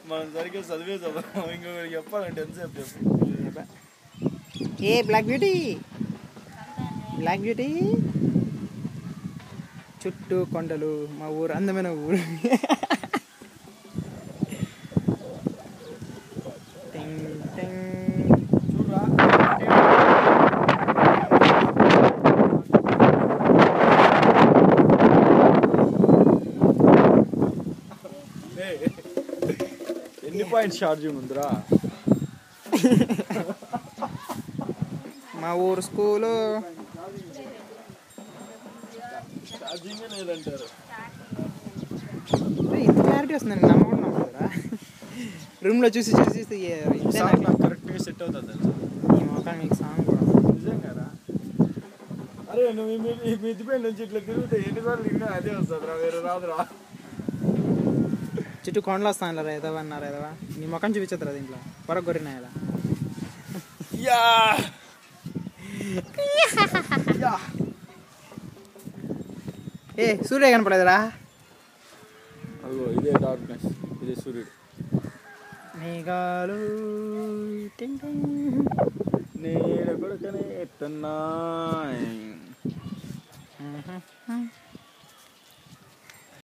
మనం సరిగ్గా చదివే చదువు ఇంకొకరికి చెప్పాలంటే ఎంతసేపు చెప్పు. ఏ బ్లాక్ బ్యూటీ, బ్లాక్ బ్యూటీ. చుట్టూ కొండలు, మా ఊరు అందమైన ఊరు. చూడరా ఎన్ని పాయింట్స్ ఛార్జింగ్ ఉందిరా. మా ఊరు స్కూలు ఛార్జింగ్ లేదంటారు. ఇంత క్లారిటీ వస్తుందండి, నమ్మకం నమ్మదురా. రూమ్లో చూసి నాకు కరెక్ట్గా సెట్ అవుతుంది తెలుసా ఈ మొక్కలు మీకు సాంగ్ కూడా నిజంగా. అరే నువ్వు ఈ మిద్దిపై నుంచి ఇట్లా తిరుగుతే ఎన్నిసార్లు తిన్నా అదే వస్తుంది రా, వేరే రాదురా. చుట్టూ కొండలు వస్తాను రా, ఎదవా అన్నారు ఎదవా. నీ ముఖం చూపించదురా దీంట్లో, పొరకు కొరినాయి కదా. ఏ సూర్య కనపడేదిరా. అదిగో ఇదే డార్క్నెస్, ఇదే సూర్యుడు. మేఘాలు నేను కొడుకనే ఎత్తున్నా.